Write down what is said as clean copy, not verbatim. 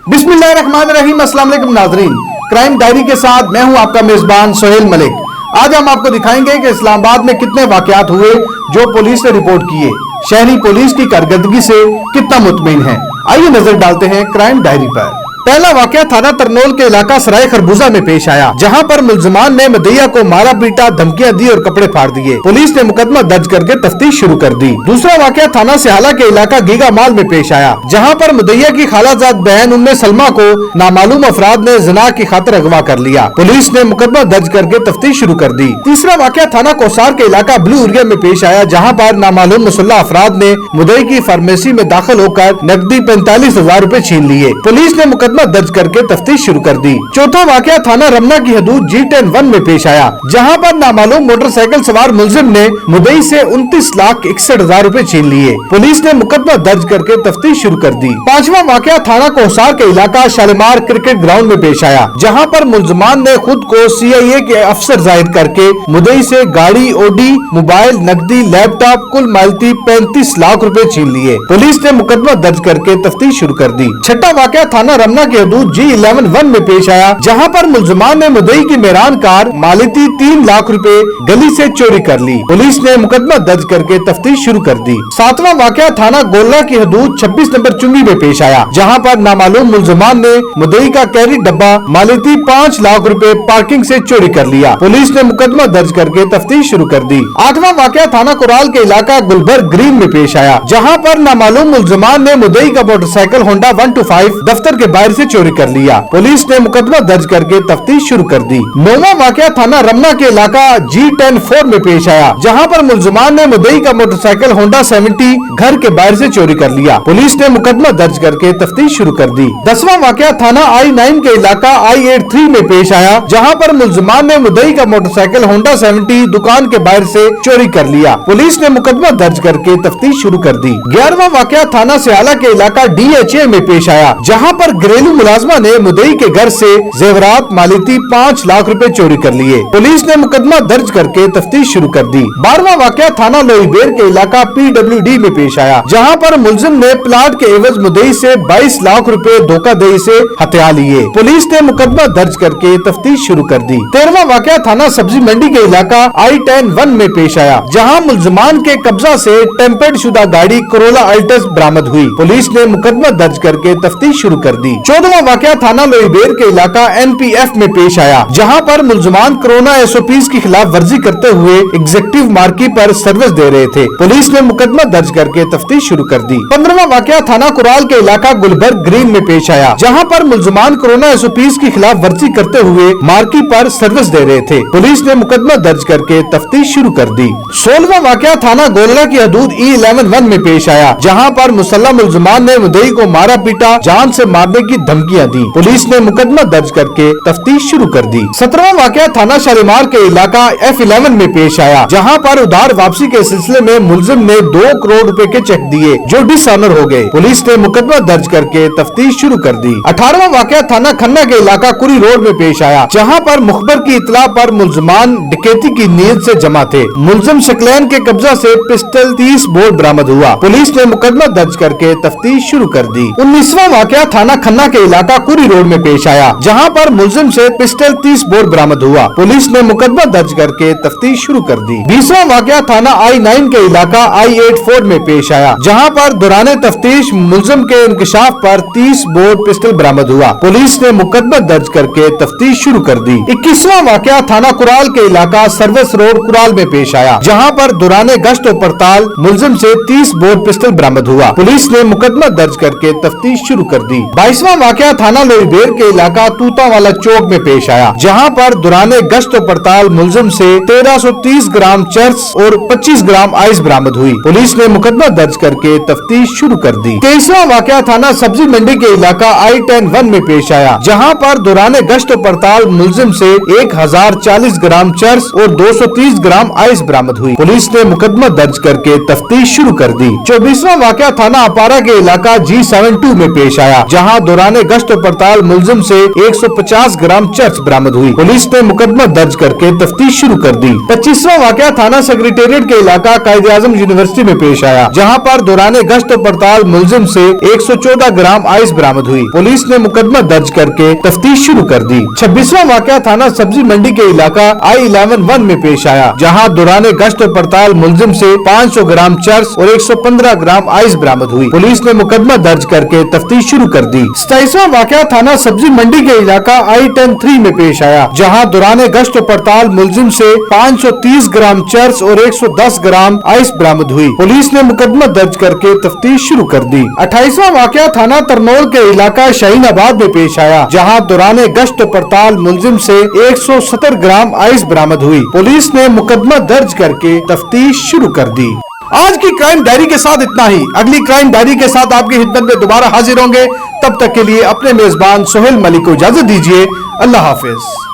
बिस्मिल्लाहिर्रहमानिर्रहीम। अस्सलाम वालेकुम नाज़रीन, क्राइम डायरी के साथ मैं हूं आपका मेजबान सोहेल मलिक। आज हम आपको दिखाएंगे कि इस्लामाबाद में कितने वाकयात हुए जो पुलिस ने रिपोर्ट किए, शहरी पुलिस की कारकर्दगी से कितना मुतमईन है। आइए नजर डालते हैं क्राइम डायरी पर। पहला वाकया थाना तरनोल के इलाका सराय खरबूजा में पेश आया, जहां पर मुलजमान ने मदैया को मारा पीटा, धमकियां दी और कपड़े फाड़ दिए। पुलिस ने मुकदमा दर्ज करके तफ्तीश शुरू कर दी। दूसरा वाकया थाना सिहाला के इलाका गीगा माल में पेश आया, जहां पर मदैया की खालाजाद बहन उम्मे सलमा को नामालूम अफराद ने ज़िना की खातिर अगवा कर लिया। पुलिस ने मुकदमा दर्ज करके तफ्तीश शुरू कर दी। तीसरा वाकया थाना कोसार के इलाका ब्लू एरिया में पेश आया, जहाँ पर नामालूम मुसल्ला अफराद ने मुदई की फार्मेसी में दाखिल होकर नकदी 45,000 रूपए छीन लिए। पुलिस ने मुकदमा दर्ज करके तफ्तीश शुरू कर दी। चौथा वाकया थाना रमना की हदूद G10-1 में पेश आया, जहां पर नामालूम मोटरसाइकिल सवार मुलजिम ने मुदई से 29,61,000 रूपए छीन लिए। पुलिस ने मुकदमा दर्ज करके तफ्तीश शुरू कर दी। पांचवा वाकया थाना कोसार के इलाका शालीमार क्रिकेट ग्राउंड में पेश आया, जहां पर मुलजमान ने खुद को CIA के अफसर जाहिर करके मुदई से गाड़ी, ओडी, मोबाइल, नकदी, लैपटॉप कुल मालती 35 लाख रूपए छीन लिए। पुलिस ने मुकदमा दर्ज करके तफ्तीश शुरू कर दी। छठा वाकया थाना रमना की हदूद G11-1 में पेश आया, जहां पर मुलजमान ने मुदई की मेहरान कार मालिती 3 लाख रुपए गली से चोरी कर ली। पुलिस ने मुकदमा दर्ज करके तफ्तीश शुरू कर दी। सातवां वाकया थाना गोल्ला की हदूद 26 नंबर चुंगी में पेश आया, जहां पर नामालूम मुलजमान ने मुदई का कैरी डब्बा मालिती 5 लाख रुपए पार्किंग से चोरी कर लिया। पुलिस ने मुकदमा दर्ज करके तफ्तीश शुरू कर दी। आठवां वाकया थाना कुराल के इलाका गुलबर्ग ग्रीन में पेश आया, जहां पर नामालूम मुलजमान ने मुदई का मोटरसाइकिल होंडा 125 दफ्तर के बाहर से चोरी कर लिया। पुलिस ने मुकदमा दर्ज करके तफ्तीश शुरू कर दी। नौवां वाकया थाना रमना के इलाका G10-4 में पेश आया, जहां पर मुलजमान ने मुदई का मोटरसाइकिल होंडा 70 घर के बाहर से चोरी कर लिया। पुलिस ने मुकदमा दर्ज करके तफ्तीश शुरू कर दी। 10वां वाकया थाना I9 के इलाका I83 में पेश आया, जहां पर मुलजमान ने मुदई का मोटरसाइकिल होंडा 70 दुकान के बाहर से चोरी कर लिया। पुलिस ने मुकदमा दर्ज करके तफ्तीश शुरू कर दी। 11वां वाकया थाना सिहाला के इलाका DHA में पेश आया, जहां पर घरेलू मुलाजमा ने मुदई के घर से जेवरात मालिती 5 लाख रुपए चोरी कर लिए। पुलिस ने मुकदमा दर्ज करके तफ्तीश शुरू कर दी। 12वां वाकया थाना लोईबेर के इलाका PWD में पेश आया, जहां पर मुलजिम ने प्लाट के एवज मुदई से 22 लाख रुपए धोखाधड़ी से हथिया लिए। पुलिस ने मुकदमा दर्ज करके तफ्तीश शुरू कर दी। 13वां वाकया थाना सब्जी मंडी के इलाका I10-1 में पेश आया, जहां मुलजमान के कब्जा से टेम्पर्ड शुदा गाड़ी कोरोला अल्टस बरामद हुई। पुलिस ने मुकदमा दर्ज करके तफ्तीश शुरू कर दी। 14वां वाकया थाना लोईबेर के इलाका NPF में पेश आया, जहां पर मुलजमान कोरोना SOPs की खिलाफ वर्जी करते हुए एग्जीक्यूटिव मार्की पर सर्विस दे रहे थे। पुलिस ने मुकदमा दर्ज करके तफ्तीश शुरू कर दी। 15वां वाकया थाना कुराल के इलाका गुलबर्ग ग्रीन में पेश आया, जहां पर मुलजमान कोरोना SOPs की खिलाफ वर्जी करते हुए मार्की पर सर्विस दे रहे थे। पुलिस ने मुकदमा दर्ज करके तफ्तीश शुरू कर दी। 16वां वाकया थाना गोलरा की हदूद E11-1 में पेश आया, जहां पर मुसल्ला मुलजमान ने मुदई को मारा पीटा, जान से मारने की धमकियां दी। पुलिस ने मुकदमा दर्ज करके तफ्तीश शुरू कर दी। 17वां वाकया थाना शालीमार के इलाका F11 में पेश आया, जहां पर उधार वापसी के सिलसिले में मुलजिम ने 2 करोड़ रुपए के चेक दिए, जो डिसऑनर हो गए। पुलिस ने मुकदमा दर्ज करके तफ्तीश शुरू कर दी। 18वां वाकया थाना खन्ना के इलाका कुरी रोड में पेश आया, जहां पर मुखबर की इतला पर मुलजमान डकैती की नीयत से जमा थे। मुलजिम शकलैन के कब्जा से पिस्टल 30 बोर बरामद हुआ। पुलिस ने मुकदमा दर्ज करके तफ्तीश शुरू कर दी। 19वां वाकया थाना खन्ना के इलाका कुरी रोड में पेश आया, जहां पर मुलजिम से पिस्टल 30 बोर बरामद हुआ। पुलिस ने मुकदमा दर्ज करके तफ्तीश शुरू कर दी। 20वां वाकया थाना I9 के इलाका I84 में पेश आया, जहां पर दौरान तफ्तीश मुलजिम के इंकशाफ पर 30 बोर पिस्टल बरामद हुआ। पुलिस ने मुकदमा दर्ज करके तफ्तीश शुरू कर दी। 21वां वाकया थाना कुराल के इलाका सर्विस रोड कुराल में पेश आया, जहां पर दौरान गश्त और पड़ताल मुलजिम से 30 बोर पिस्टल बरामद हुआ। पुलिस ने मुकदमा दर्ज करके तफ्तीश शुरू कर दी। 22वां वाकया थाना लोईबेर के इलाका तूता वाला चौक में पेश आया, जहां पर दौरान गश्त और पड़ताल मुलजिम से 1330 ग्राम चर्स और 25 ग्राम आइस बरामद हुई। पुलिस ने मुकदमा दर्ज करके तफ्तीश शुरू कर दी। 23वां वाकया थाना सब्जी मंडी के इलाका I10-1 में पेश आया, जहां पर दौरान गश्त और पड़ताल मुलजिम से 1040 ग्राम चर्स और 230 ग्राम आइस बरामद हुई। पुलिस ने मुकदमा दर्ज करके तफ्तीश शुरू कर दी। 24वां वाकया थाना अपारा के इलाका G72 में पेश आया, जहां दौरान गश्त पड़ताल मुलजिम से 150 ग्राम चर्च बरामद हुई। पुलिस ने मुकदमा दर्ज करके तफ्तीश शुरू कर दी। 25वां वाकया थाना सेक्रेटेरिएट के इलाका कायदे-आज़म यूनिवर्सिटी में पेश आया, जहां पर दौरान गश्त पड़ताल मुलजिम से 114 ग्राम आइस बरामद हुई। पुलिस ने मुकदमा दर्ज करके तफ्तीश शुरू कर दी। 26वां वाकया थाना सब्जी मंडी के इलाका I-11 में पेश आया, जहां दौरान गश्त पड़ताल मुलजिम से 500 ग्राम चर्च और 115 ग्राम आइस बरामद हुई। पुलिस ने मुकदमा दर्ज करके तफ्तीश शुरू कर दी। 27वां वाकया थाना सब्जी मंडी के इलाका I-10 में पेश आया, जहां दौरान गश्त पड़ताल मुलजिम से 530 ग्राम चर्च और 110 ग्राम आइस बरामद हुई। पुलिस ने मुकदमा दर्ज करके तफ्तीश शुरू कर दी। 28वां वाकया थाना तरनौल के इलाका इस्लामाबाद में पेश आया, जहां दौरान गश्त पड़ताल मुलजिम से 170 ग्राम आइस बरामद हुई। पुलिस ने मुकदमा दर्ज करके तफ्तीश शुरू कर दी। आज की क्राइम डायरी के साथ इतना ही। अगली क्राइम डायरी के साथ आपकी खिदमत में दोबारा हाजिर होंगे। तब तक के लिए अपने मेजबान सोहेल मलिक को इजाजत दीजिए। अल्लाह हाफिज।